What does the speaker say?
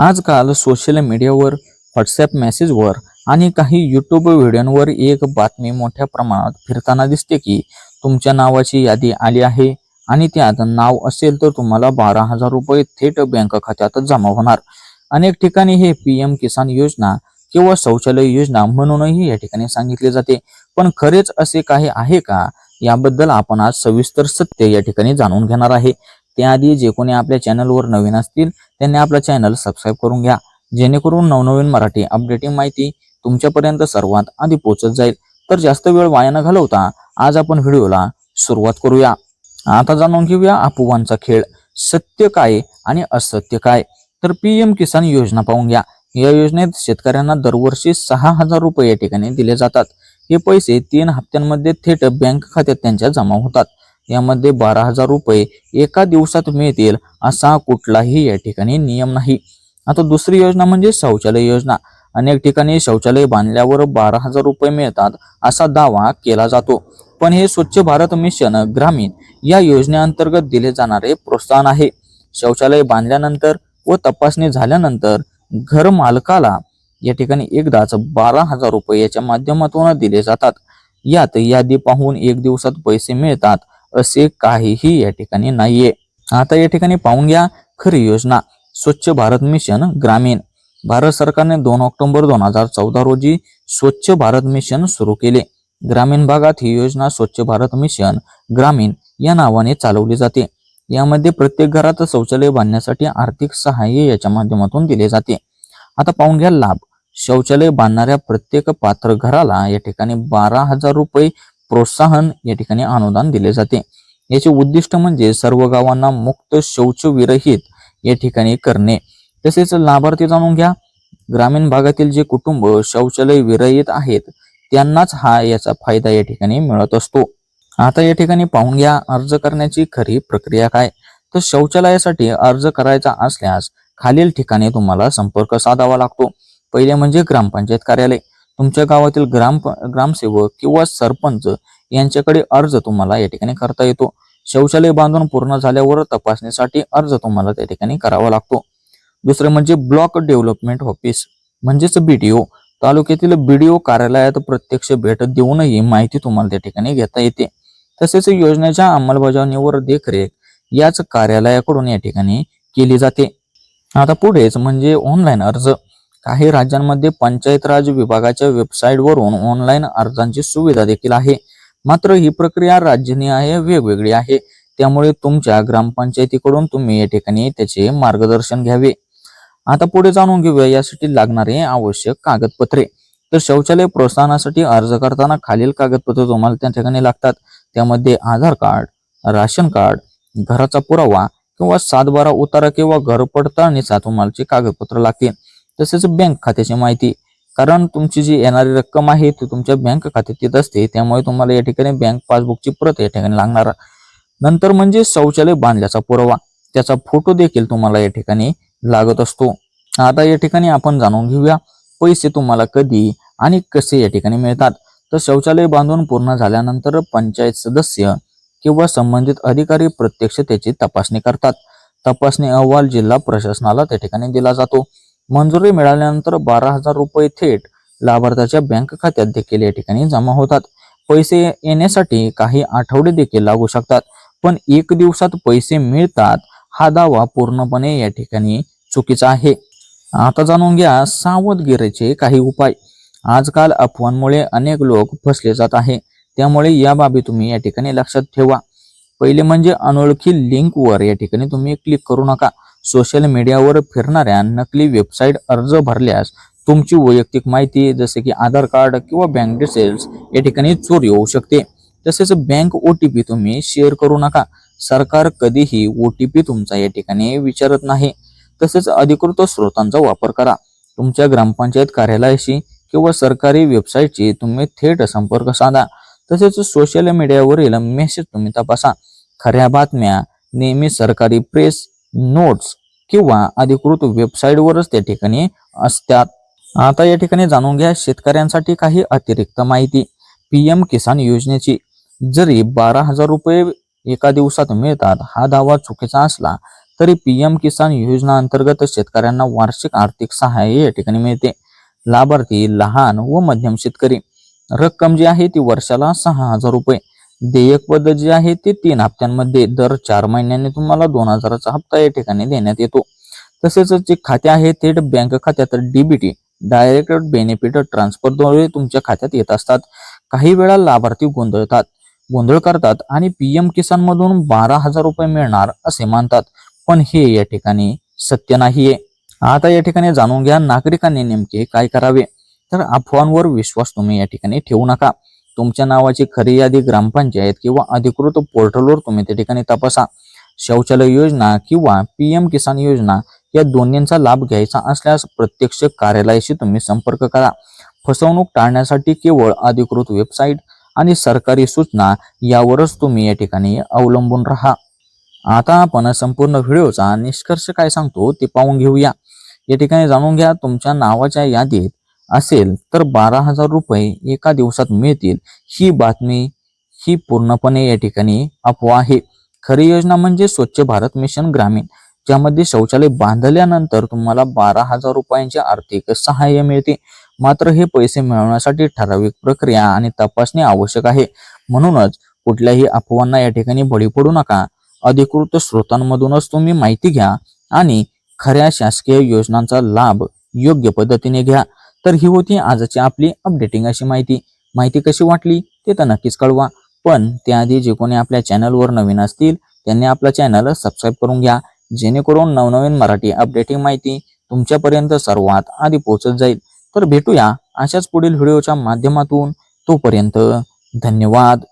आजकाल सोशल मीडियावर, व्हॉट्सॲप मेसेजवर आणि काही यूट्यूब व्हिडिओंवर एक बातमी मोठ्या प्रमाणात फिरताना दिसते की तुमच्या नावाची यादी आली आहे आणि त्यात नाव असेल तर तुम्हाला 12,000 रुपये थेट बँक खात्यात जमा होणार. अनेक ठिकाणी हे PM किसान योजना किंवा शौचालय योजना म्हणूनही या ठिकाणी सांगितले जाते. पण खरेच असे काही आहे का? याबद्दल आपण आज सविस्तर सत्य या ठिकाणी जाणून घेणार आहे. त्याआधी जे कोणी आपल्या चॅनलवर नवीन असतील त्यांनी आपला चॅनल सबस्क्राईब करून घ्या, जेणेकरून नवनवीन मराठी अपडेटिंग माहिती तुमच्यापर्यंत सर्वात आधी पोहोचत जाईल. तर जास्त वेळ वाया न घालवता आज आपण व्हिडिओला सुरुवात करूया. आता जाणून घेऊया अफवांचा खेळ. सत्य काय आणि असत्य काय? तर PM किसान योजना पाहून घ्या. या योजनेत शेतकऱ्यांना दरवर्षी 6,000 रुपये या ठिकाणी दिले जातात. हे पैसे 3 हप्त्यांमध्ये थेट बँक खात्यात त्यांच्या जमा होतात. यामध्ये 12,000 रुपये एका दिवसात मिळतील असा कुठलाही या ठिकाणी नियम नाही. आता दुसरी योजना म्हणजे शौचालय योजना. अनेक ठिकाणी शौचालय बांधल्यावर 12,000 रुपये मिळतात असा दावा केला जातो. पण हे स्वच्छ भारत मिशन ग्रामीण या योजनेअंतर्गत दिले जाणारे प्रोत्साहन आहे. शौचालय बांधल्यानंतर व तपासणी झाल्यानंतर घर मालकाला या ठिकाणी एकदाच 12,000 रुपये याच्या माध्यमातून दिले जातात. यात यादी पाहून एक दिवसात पैसे मिळतात असे काहीही या ठिकाणी नाहीये. आता या ठिकाणी पाहून घ्या खरी योजना. स्वच्छ भारत मिशन ग्रामीण. भारत सरकारने 2 ऑक्टोबर 2014 रोजी स्वच्छ भारत मिशन सुरू केले. ग्रामीण भागात ही योजना स्वच्छ भारत मिशन ग्रामीण या नावाने चालवली जाते. यामध्ये प्रत्येक घरात शौचालय बांधण्यासाठी आर्थिक सहाय्य याच्या माध्यमातून दिले जाते. आता पाहून घ्या लाभ. शौचालय बांधणाऱ्या प्रत्येक पात्र घराला या ठिकाणी 12,000 रुपये प्रोत्साहन या ठिकाणी अनुदान दिले जाते. याचे उद्दिष्ट म्हणजे सर्व गावांना मुक्त शौच विरहित या ठिकाणी करणे. तसेच लाभार्थी जाणून घ्या. ग्रामीण भागातील जे कुटुंब शौचालय विरहित आहेत त्यांनाच याचा फायदा या ठिकाणी मिळत असतो. आता या ठिकाणी पाहून घ्या अर्ज करण्याची खरी प्रक्रिया काय. तर शौचालयासाठी अर्ज करायचा असल्यास खालील ठिकाणी तुम्हाला संपर्क साधावा लागतो. पहिले म्हणजे ग्रामपंचायत कार्यालय. तुमच्या गावातील ग्रामसेवक किंवा सरपंच यांच्याकडे अर्ज तुम्हाला या ठिकाणी करता येतो. शौचालय बांधून पूर्ण झाल्यावर तपासणीसाठी अर्ज तुम्हाला त्या ठिकाणी करावा लागतो. दुसरे म्हणजे ब्लॉक डेव्हलपमेंट ऑफिस म्हणजेच BDO. तालुक्यातील BDO कार्यालयात प्रत्यक्ष भेट देऊनही माहिती तुम्हाला त्या ठिकाणी घेता येते. तसेच योजनेच्या अंमलबजावणीवर देखरेख याच कार्यालयाकडून या ठिकाणी केली जाते. आता पुढेच म्हणजे ऑनलाईन अर्ज. काही राज्यांमध्ये पंचायत राज विभागाच्या वेबसाईटवरून ऑनलाईन अर्जांची सुविधा देखील आहे. मात्र ही प्रक्रिया राज्यनिहाय वेगवेगळी आहे. त्यामुळे तुमच्या ग्रामपंचायतीकडून तुम्ही या ठिकाणी त्याचे मार्गदर्शन घ्यावे. आता पुढे जाणून घेऊया यासाठी लागणारे आवश्यक कागदपत्रे. तर शौचालय प्रोत्साहनासाठी अर्ज करताना खालील कागदपत्रे तुम्हाला त्या ठिकाणी लागतात. त्यामध्ये आधार कार्ड, राशन कार्ड, घराचा पुरावा किंवा 7/12 उतारा किंवा घर पडताळणीचा तुम्हाला कागदपत्र लागतील. तसेच बँक खात्याची माहिती. कारण तुमची जी येणारी रक्कम आहे ती तुमच्या बँक खात्यात येत असते. त्यामुळे तुम्हाला या ठिकाणी बँक पासबुकची प्रत या ठिकाणी लागणार. नंतर म्हणजे शौचालय बांधल्याचा पुरावा. त्याचा फोटो देखील तुम्हाला या ठिकाणी लागत असतो. आता या ठिकाणी आपण जाणून घेऊया पैसे तुम्हाला कधी आणि कसे या ठिकाणी मिळतात. तर शौचालय बांधून पूर्ण झाल्यानंतर पंचायत सदस्य किंवा संबंधित अधिकारी प्रत्यक्ष त्याची तपासणी करतात. तपासणी अहवाल जिल्हा प्रशासनाला त्या ठिकाणी दिला जातो. मंजुरी मिळाल्यानंतर 12,000 रुपये थेट लाभार्थ्याच्या बँक खात्यात देखील या ठिकाणी जमा होतात. पैसे येण्यासाठी काही आठवडे देखील लागू शकतात. पण 1 दिवसात पैसे मिळतात हा दावा पूर्णपणे या ठिकाणी चुकीचा आहे. आता जाणून घ्या सावधगिरीचे काही उपाय. आजकाल अफवांमुळे अनेक लोक फसले जात आहे. त्यामुळे या बाबी तुम्ही या ठिकाणी लक्षात ठेवा. पहिले म्हणजे अनोळखी लिंकवर या ठिकाणी तुम्ही क्लिक करू नका. सोशल मीडियावर फिरणाऱ्या नकली वेबसाईट अर्ज भरल्यास तुमची वैयक्तिक माहिती जसे की आधार कार्ड किंवा बँक डिटेल्स या ठिकाणी चोरी होऊ शकते. तसेच बँक OTP तुम्ही शेअर करू नका. सरकार कधीही OTP तुमचा या ठिकाणी विचारत नाही. तसेच अधिकृत स्रोतांचा वापर करा. तुमच्या ग्रामपंचायत कार्यालयाशी किंवा सरकारी वेबसाईटशी तुम्ही थेट संपर्क साधा. तसेच सोशल मीडियावरील मेसेज तुम्ही तपासा. खऱ्या बातम्या नेहमी सरकारी प्रेस नोट्स किंवा अधिकृत वेबसाईटवरच त्या ठिकाणी असतात. आता या ठिकाणी जाणून घ्या शेतकऱ्यांसाठी काही अतिरिक्त माहिती. PM किसान योजनेची. जरी 12,000 रुपये एका दिवसात मिळतात हा दावा चुकीचा असला तरी PM किसान योजना अंतर्गत शेतकऱ्यांना वार्षिक आर्थिक सहाय्य या ठिकाणी मिळते. लाभार्थी लहान व मध्यम शेतकरी. रक्कम जी आहे ती वर्षाला 6,000 रुपये. देयक पद्धत जी आहे ती 3 हप्त्यांमध्ये दर 4 महिन्यांनी तुम्हाला 2,000चा हप्ता या ठिकाणी देण्यात येतो. तसेच जे खाते आहे थेट बँक खात्यात DBT डायरेक्ट बेनिफिट ट्रान्सफरद्वारे तुमच्या खात्यात येत असतात. काही वेळा लाभार्थी गोंधळ करतात आणि PM किसान मधून 12,000 रुपये मिळणार असे मानतात, पण हे या ठिकाणी सत्य नाहीये. आता या ठिकाणी जाणून घ्या नागरिकांनी नेमके काय करावे. तर अफवांवर विश्वास तुम्ही या ठिकाणी ठेवू नका. तुमच्या नावाची खरी यादी ग्रामपंचायत किंवा अधिकृत पोर्टलवर तुम्ही त्या ठिकाणी तपासा. शौचालय योजना किंवा PM किसान योजना या दोन्हींचा लाभ घ्यायचा असल्यास प्रत्यक्ष कार्यालयाशी तुम्ही संपर्क करा. फसवणूक टाळण्यासाठी केवळ अधिकृत वेबसाईट आणि सरकारी सूचना यावरच तुम्ही या ठिकाणी अवलंबून राहा. आता आपण संपूर्ण व्हिडिओचा निष्कर्ष काय सांगतो ते पाहून घेऊया. या ठिकाणी जाणून घ्या तुमच्या नावाच्या यादीत असेल तर 12,000 रुपये एका दिवसात मिळतील. ही बातमी ही पूर्णपणे या ठिकाणी अफवा आहे. खरी योजना म्हणजे स्वच्छ भारत मिशन ग्रामीण, ज्यामध्ये शौचालय बांधल्यानंतर तुम्हाला 12,000 रुपयांचे आर्थिक सहाय्य मिळते. मात्र हे पैसे मिळवण्यासाठी ठराविक प्रक्रिया आणि तपासणी आवश्यक आहे. म्हणूनच कुठल्याही अफवांना या ठिकाणी बळी पडू नका. अधिकृत स्रोतांमधूनच तुम्ही माहिती घ्या आणि खऱ्या शासकीय योजनांचा लाभ योग्य पद्धतीने घ्या. तर ही होती आजची आपली अपडेटिंग अशी माहिती कशी वाटली ते तर नक्कीच कळवा. पण त्याआधी जे कोणी आपल्या चॅनलवर नवीन असतील त्यांनी आपला चॅनल सबस्क्राईब करून घ्या, जेणेकरून नवनवीन मराठी अपडेटिंग माहिती तुमच्यापर्यंत सर्वात आधी पोहोचत जाईल. तर भेटूया अशाच पुढील व्हिडिओच्या माध्यमातून. तोपर्यंत धन्यवाद.